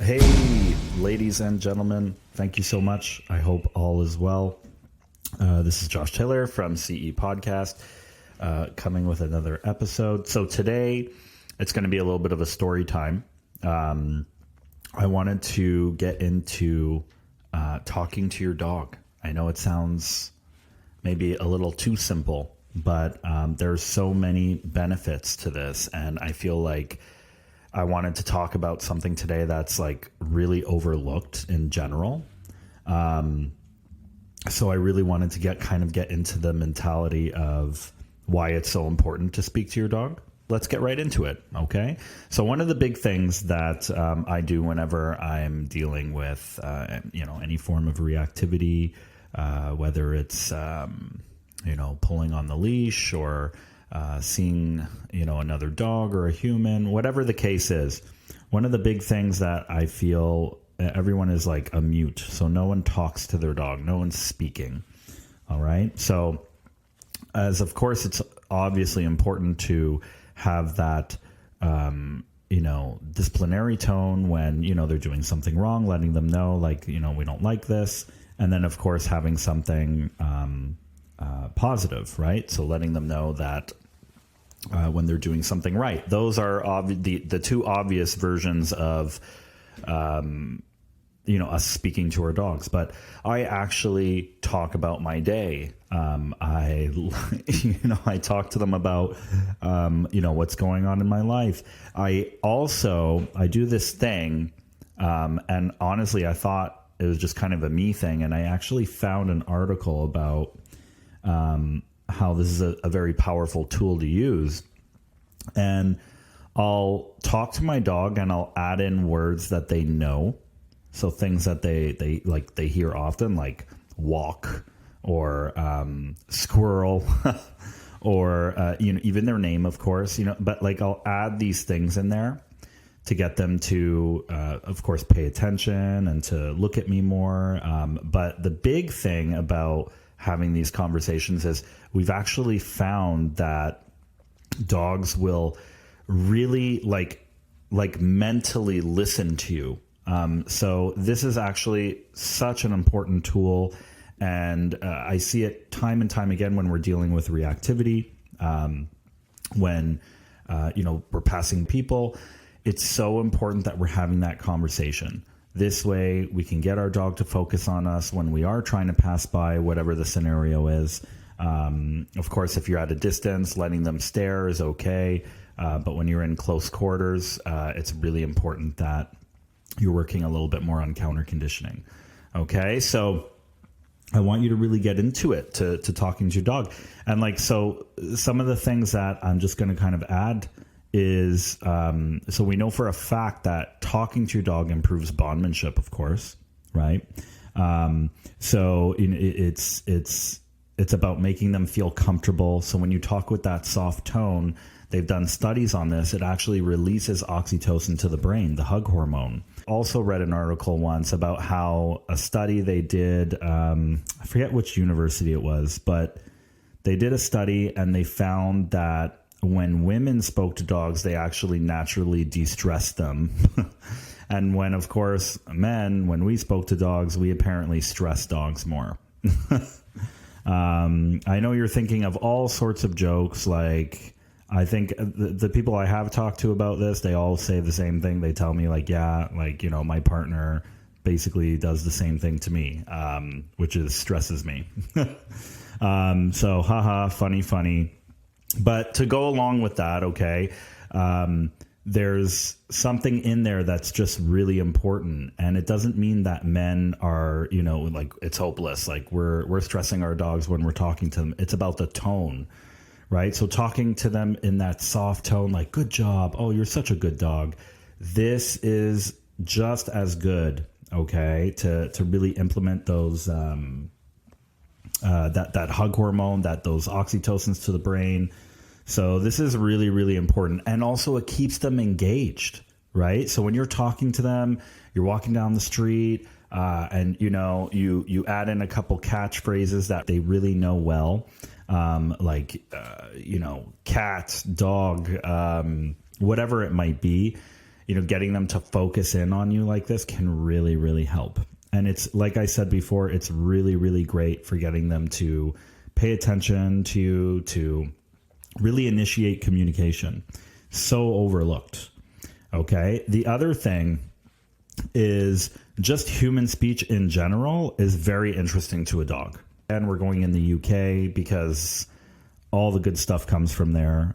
Hey, ladies and gentlemen, thank you so much. I hope all is well. This is Josh Taylor from CE Podcast, coming with another episode. So today, it's going to be a little bit of a story time. I wanted to get into talking to your dog. I know it sounds maybe a little too simple, but there's so many benefits to this, and I feel like I wanted to talk about something today that's like really overlooked in general. So I really wanted to get into the mentality of why it's so important to speak to your dog. Let's get right into it. Okay. So one of the big things that I do whenever I'm dealing with, any form of reactivity, whether it's, pulling on the leash or seeing, another dog or a human, whatever the case is. One of the big things that I feel everyone is like a mute. So no one talks to their dog. No one's speaking. All right. So of course, it's obviously important to have that, disciplinary tone when, they're doing something wrong, letting them know like, we don't like this. And then of course, having something, positive, right? So letting them know that when they're doing something right. Those are the two obvious versions of, us speaking to our dogs. But I actually talk about my day. I talk to them about, what's going on in my life. I do this thing, and honestly, I thought it was just kind of a me thing. And I actually found an article about how this is a very powerful tool to use. And I'll talk to my dog and I'll add in words that they know. So things that they hear often, like walk or squirrel or, even their name, of course, but like I'll add these things in there to get them to, of course, pay attention and to look at me more. But the big thing about having these conversations is we've actually found that dogs will really like mentally listen to you. So this is actually such an important tool, and I see it time and time again when we're dealing with reactivity, when we're passing people. It's so important that we're having that conversation. This way we can get our dog to focus on us when we are trying to pass by, whatever the scenario is. Of course, if you're at a distance, letting them stare is okay. But when you're in close quarters, it's really important that you're working a little bit more on counter conditioning. Okay. So I want you to really get into it, to talking to your dog. And so some of the things that I'm just going to kind of add is, so we know for a fact that talking to your dog improves bondmanship, of course, right? So it's about making them feel comfortable. So when you talk with that soft tone, they've done studies on this. It actually releases oxytocin to the brain, the hug hormone. Also read an article once about how a study they did, I forget which university it was, but they did a study and they found that when women spoke to dogs, they actually naturally de-stressed them. And when, of course, when we spoke to dogs, we apparently stress dogs more. I know you're thinking of all sorts of jokes. Like, I think the people I have talked to about this, they all say the same thing. They tell me my partner basically does the same thing to me, which stresses me. So haha, funny. But to go along with that, okay, there's something in there that's just really important. And it doesn't mean that men are, it's hopeless. Like we're stressing our dogs when we're talking to them. It's about the tone, right? So talking to them in that soft tone, like, good job. Oh, you're such a good dog. This is just as good, okay, to really implement those, that hug hormone, those oxytocins to the brain. So this is really, really important. And also it keeps them engaged, right? So when you're talking to them, you're walking down the street, and you add in a couple catchphrases that they really know well, cat, dog, whatever it might be. getting them to focus in on you like this can really, really help. And it's, like I said before, it's really, really great for getting them to pay attention to you, to really initiate communication. So overlooked. Okay. The other thing is just human speech in general is very interesting to a dog. And we're going in the UK because all the good stuff comes from there,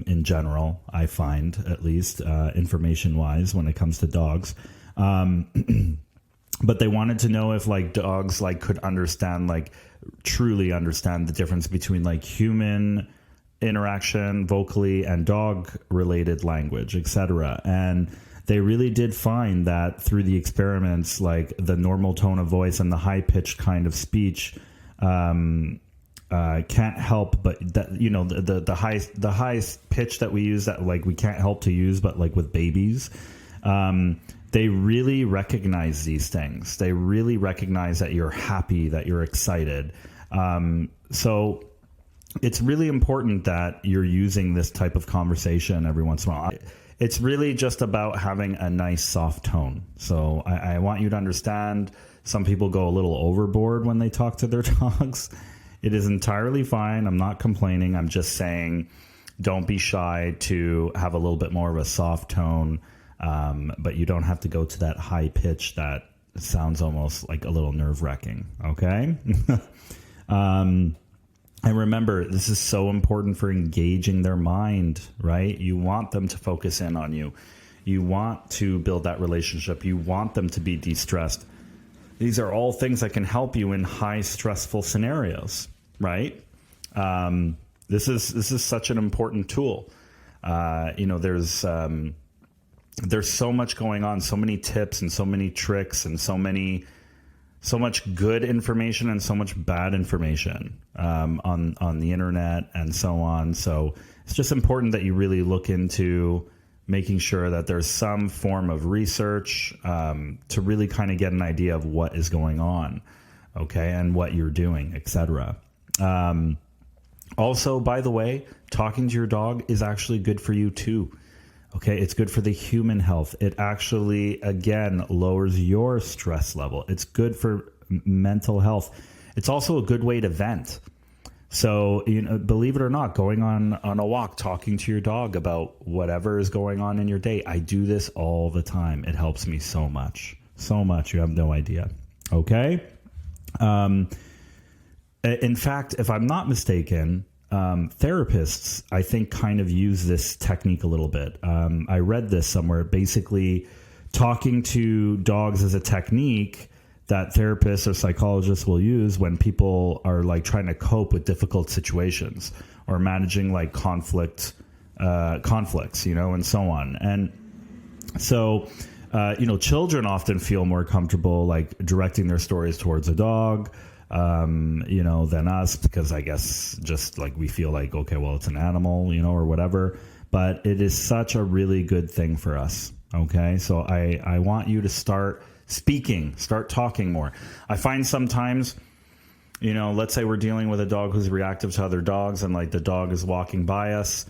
in general, I find, at least, information-wise, when it comes to dogs. But they wanted to know if like dogs like could understand, like truly understand the difference between like human interaction vocally and dog related language, etc. And they really did find that through the experiments, like the normal tone of voice and the high pitched kind of speech can't help but that, the highest pitch that we use that like we can't help to use, but like with babies, they really recognize these things. They really recognize that you're happy, that you're excited. So it's really important that you're using this type of conversation every once in a while. It's really just about having a nice soft tone. So I want you to understand, some people go a little overboard when they talk to their dogs. It is entirely fine. I'm not complaining. I'm just saying don't be shy to have a little bit more of a soft tone. But you don't have to go to that high pitch that sounds almost like a little nerve-wracking, okay? And remember, this is so important for engaging their mind, right? You want them to focus in on you. You want to build that relationship. You want them to be de-stressed. These are all things that can help you in high stressful scenarios, right? This is such an important tool. There's so much going on, so many tips and so many tricks and so much good information and so much bad information on the internet and so on. So it's just important that you really look into making sure that there's some form of research to really kind of get an idea of what is going on, okay, and what you're doing, etc. Also, by the way, talking to your dog is actually good for you too. Okay, it's good for the human health. It actually, again, lowers your stress level. It's good for mental health. It's also a good way to vent. So, believe it or not, going on a walk, talking to your dog about whatever is going on in your day. I do this all the time. It helps me so much. So much. You have no idea. Okay? In fact, if I'm not mistaken, therapists, I think, kind of use this technique a little bit. I read this somewhere. Basically, talking to dogs is a technique that therapists or psychologists will use when people are like trying to cope with difficult situations or managing like conflicts, and so on. And so, children often feel more comfortable like directing their stories towards a dog, than us, because I guess just like we feel like, okay, well, it's an animal, or whatever, but it is such a really good thing for us. Okay. So I want you to start speaking, start talking more. I find sometimes, let's say we're dealing with a dog who's reactive to other dogs and like the dog is walking by us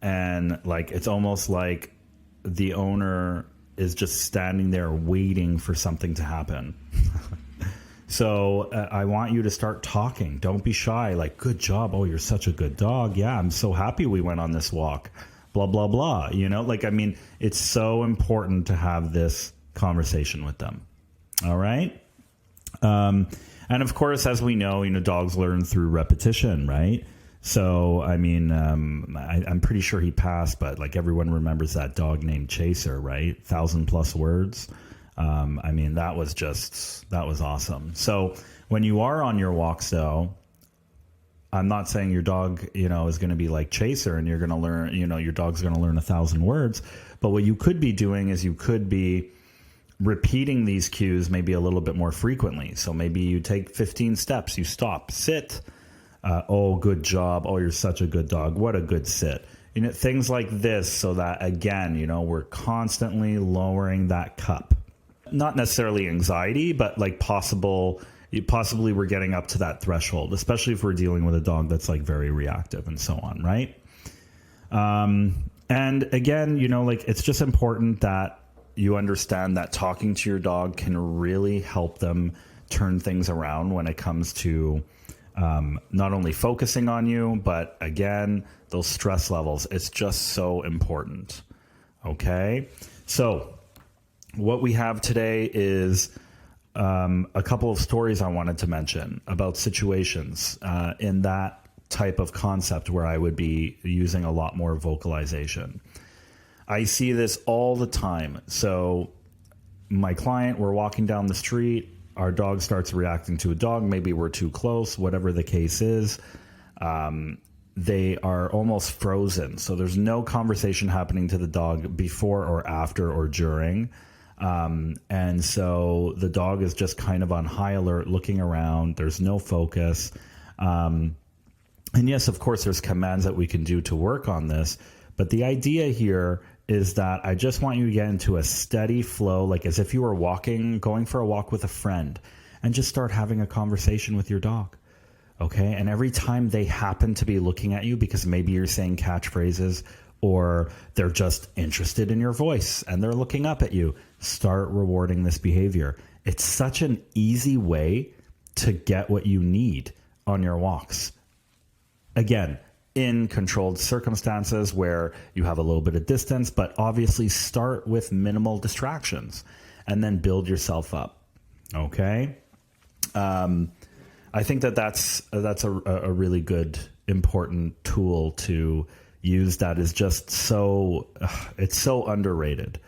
and like, it's almost like the owner is just standing there waiting for something to happen. So I want you to start talking. Don't be shy. Like, good job. Oh, you're such a good dog. Yeah, I'm so happy we went on this walk. Blah, blah, blah. It's so important to have this conversation with them. All right. And of course, as we know, dogs learn through repetition, right? So, I'm pretty sure he passed, but like everyone remembers that dog named Chaser, right? 1,000+ words. That was awesome. So when you are on your walks, though, I'm not saying your dog, is going to be like Chaser and you're going to learn, your dog's going to learn 1,000 words. But what you could be doing is you could be repeating these cues maybe a little bit more frequently. So maybe you take 15 steps, you stop, sit. Oh, good job. Oh, you're such a good dog. What a good sit. Things like this, so that, again, we're constantly lowering that cup. Not necessarily anxiety, but like possibly we're getting up to that threshold, especially if we're dealing with a dog that's like very reactive and so on, right? And again, it's just important that you understand that talking to your dog can really help them turn things around when it comes to not only focusing on you, but again, those stress levels. It's just so important. Okay. So what we have today is a couple of stories I wanted to mention about situations in that type of concept where I would be using a lot more vocalization. I see this all the time. So my client, we're walking down the street, our dog starts reacting to a dog, maybe we're too close, whatever the case is. They are almost frozen. So there's no conversation happening to the dog before or after or during. And so the dog is just kind of on high alert, looking around. There's no focus. And yes, of course, there's commands that we can do to work on this. But the idea here is that I just want you to get into a steady flow, like as if you were going for a walk with a friend, and just start having a conversation with your dog. Okay. And every time they happen to be looking at you because maybe you're saying catchphrases or they're just interested in your voice and they're looking up at you, start rewarding this behavior. It's such an easy way to get what you need on your walks. Again, in controlled circumstances where you have a little bit of distance, but obviously start with minimal distractions and then build yourself up. Okay. I think that's a really good, important tool to use that is just it's so underrated.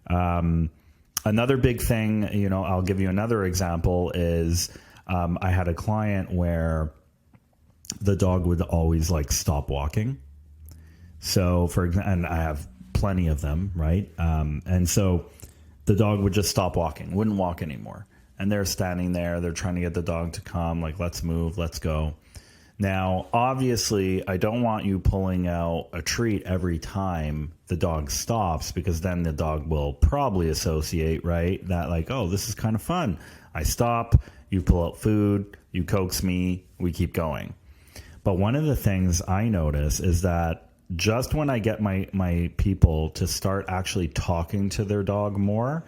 Another big thing, I'll give you another example is I had a client where the dog would always stop walking. So and I have plenty of them, right? And so the dog would just stop walking, wouldn't walk anymore. And they're standing there, they're trying to get the dog to come, let's move, let's go. Now, obviously, I don't want you pulling out a treat every time the dog stops, because then the dog will probably associate, right, that oh, this is kind of fun. I stop, you pull out food, you coax me, we keep going. But one of the things I notice is that just when I get my people to start actually talking to their dog more,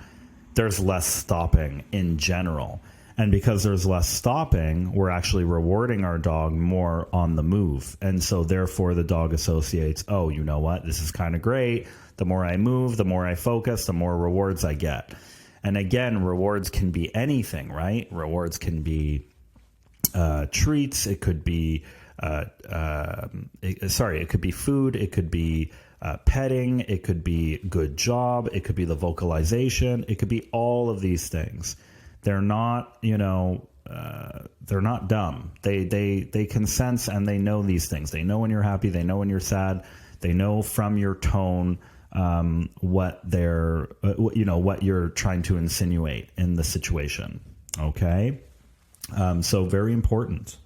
there's less stopping in general. And because there's less stopping, we're actually rewarding our dog more on the move. And so therefore the dog associates, oh, you know what? This is kind of great. The more I move, the more I focus, the more rewards I get. And again, rewards can be anything, right? Rewards can be treats. It could be, it could be food. It could be petting. It could be good job. It could be the vocalization. It could be all of these things. They're not, they're not dumb. They can sense and they know these things. They know when you're happy. They know when you're sad. They know from your tone what what you're trying to insinuate in the situation. Okay, so very important.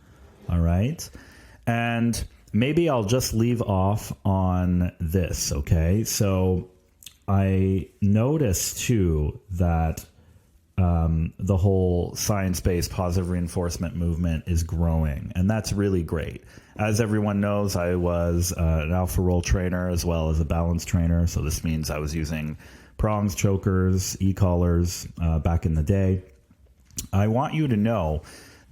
All right, and maybe I'll just leave off on this. Okay, so I noticed too that the whole science-based positive reinforcement movement is growing, and that's really great. As everyone knows, I was an alpha roll trainer as well as a balance trainer, so this means I was using prongs, chokers, e-collars back in the day. I want you to know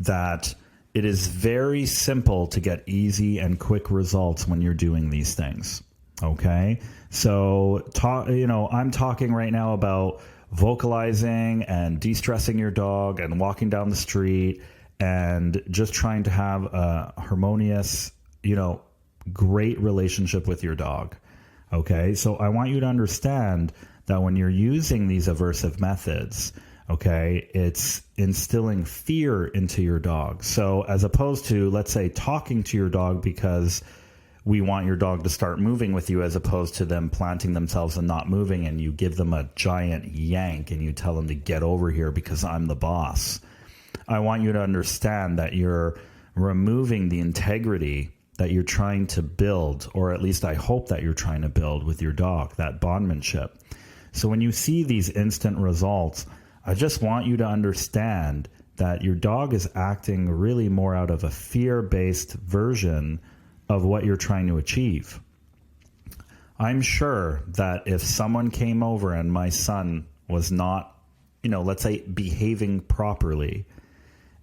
that it is very simple to get easy and quick results when you're doing these things. Okay, so I'm talking right now about vocalizing and de-stressing your dog and walking down the street and just trying to have a harmonious, great relationship with your dog. Okay, so I want you to understand that when you're using these aversive methods, okay, it's instilling fear into your dog. So as opposed to, let's say, talking to your dog because we want your dog to start moving with you, as opposed to them planting themselves and not moving, and you give them a giant yank and you tell them to get over here because I'm the boss. I want you to understand that you're removing the integrity that you're trying to build, or at least I hope that you're trying to build with your dog, that bondmanship. So when you see these instant results, I just want you to understand that your dog is acting really more out of a fear-based version of what you're trying to achieve. I'm sure that if someone came over and my son was not, let's say, behaving properly,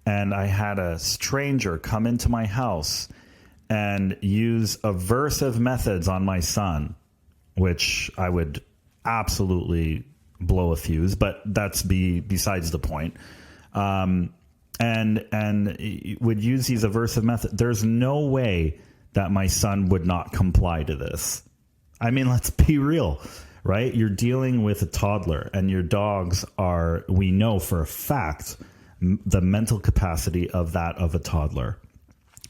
and I had a stranger come into my house and use aversive methods on my son, which I would absolutely blow a fuse, but that's besides the point. And would use these aversive methods. There's no way that my son would not comply to this. I mean, let's be real, right? You're dealing with a toddler, and your dogs are, we know for a fact, the mental capacity of that of a toddler.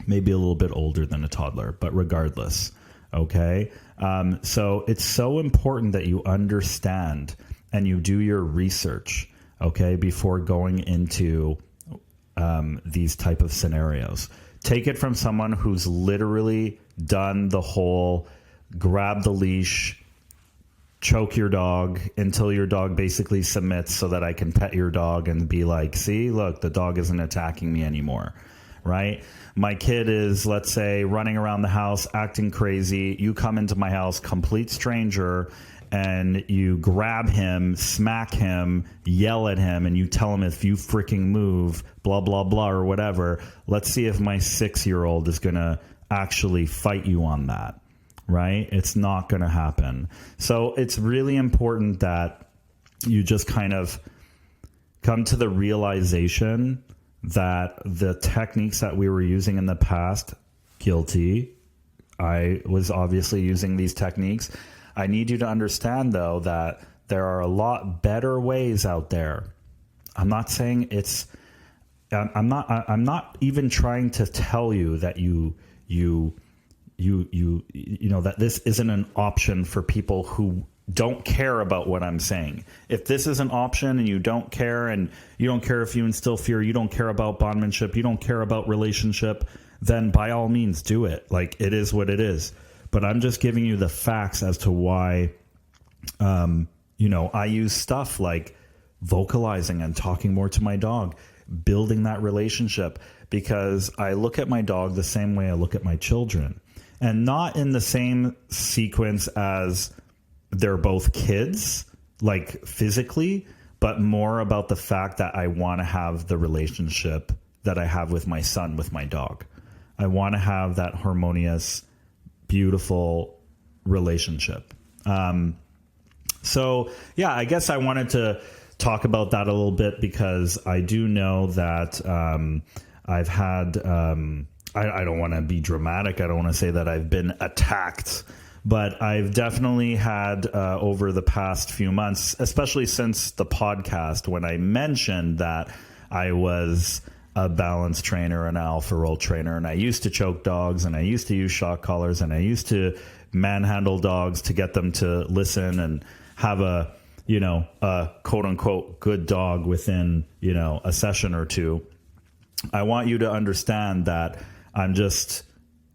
Maybe a little bit older than a toddler, but regardless, okay? So it's so important that you understand and you do your research, okay, before going into these type of scenarios. Take it from someone who's literally done the whole grab the leash, choke your dog until your dog basically submits so that I can pet your dog and be like, see, look, the dog isn't attacking me anymore, right? My kid is, let's say, running around the house, acting crazy. You come into my house, complete stranger, and you grab him, smack him, yell at him, and you tell him, if you freaking move, blah, blah, blah, or whatever. Let's see if my 6-year-old is going to actually fight you on that, right? It's not going to happen. So it's really important that you just kind of come to the realization that the techniques that we were using in the past, guilty. I was obviously using these techniques. I need you to understand, though, that there are a lot better ways out there. I'm not saying it's. I'm not even trying to tell you that you know that this isn't an option for people who don't care about what I'm saying. If this is an option and you don't care if you instill fear, you don't care about bondmanship, you don't care about relationship, then by all means do it. Like, it is what it is. But I'm just giving you the facts as to why, I use stuff like vocalizing and talking more to my dog, building that relationship, because I look at my dog the same way I look at my children, and not in the same sequence as they're both kids, like physically, but more about the fact that I want to have the relationship that I have with my son, with my dog. I want to have that harmonious, beautiful relationship. So yeah, I guess I wanted to talk about that a little bit, because I do know that I've had, I don't want to be dramatic. I don't want to say that I've been attacked, but I've definitely had over the past few months, especially since the podcast, when I mentioned that I was a balance trainer, an alpha role trainer, and I used to choke dogs, and I used to use shock collars, and I used to manhandle dogs to get them to listen and have a quote unquote good dog within, a session or two. I want you to understand that I'm just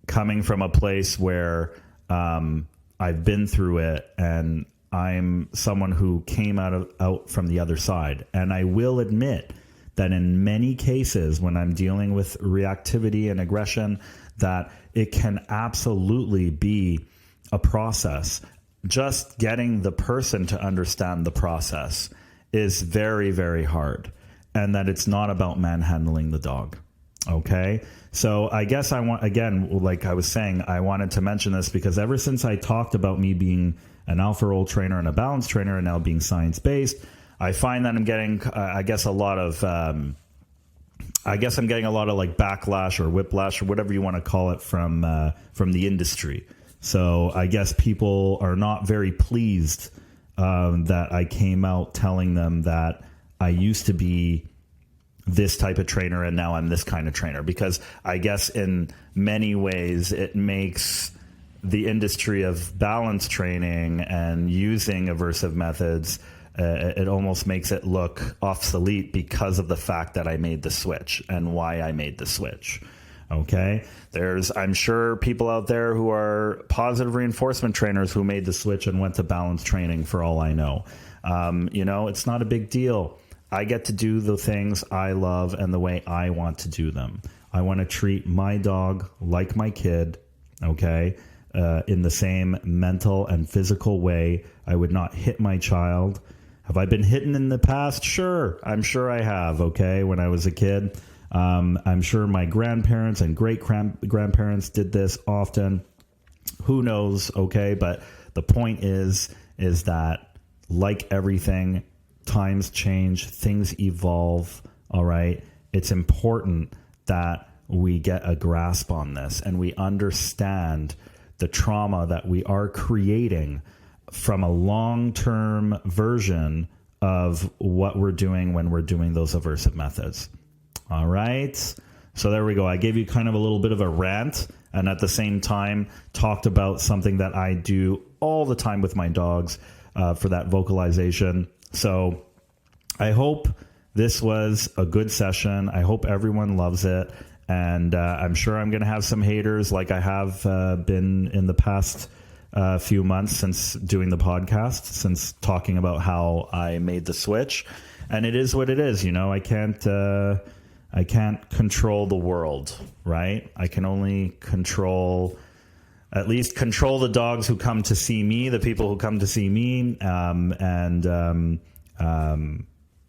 coming from a place where I've been through it, and I'm someone who came out from the other side. And I will admit that in many cases, when I'm dealing with reactivity and aggression, that it can absolutely be a process. Just getting the person to understand the process is very, very hard, and that it's not about manhandling the dog. Okay. So I guess I want, again, like I was saying, I wanted to mention this because ever since I talked about me being an alpha role trainer and a balance trainer and now being science-based, I find that I'm getting, I guess, a lot of like backlash or whiplash or whatever you want to call it from the industry. So I guess people are not very pleased that I came out telling them that I used to be this type of trainer and now I'm this kind of trainer, because I guess in many ways it makes the industry of balance training and using aversive methods, it almost makes it look obsolete because of the fact that I made the switch and why I made the switch. Okay. I'm sure people out there who are positive reinforcement trainers who made the switch and went to balance training, for all I know. It's not a big deal. I get to do the things I love and the way I want to do them. I want to treat my dog like my kid, okay, in the same mental and physical way. I would not hit my child. Have I been hidden in the past? Sure. I'm sure I have. Okay. When I was a kid, I'm sure my grandparents and great grandparents did this often. Who knows? Okay. But the point is that, like everything, times change, things evolve. All right. It's important that we get a grasp on this and we understand the trauma that we are creating from a long-term version of what we're doing when we're doing those aversive methods. All right. So there we go. I gave you kind of a little bit of a rant, and at the same time talked about something that I do all the time with my dogs for that vocalization. So I hope this was a good session. I hope everyone loves it. And I'm sure I'm going to have some haters, like I have been in the past few months since doing the podcast, since talking about how I made the switch. And it is what it is. You know, I can't control the world, right? I can only control the dogs who come to see me, the people who come to see me.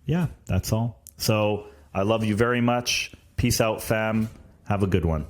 Yeah, that's all. So I love you very much. Peace out, fam. Have a good one.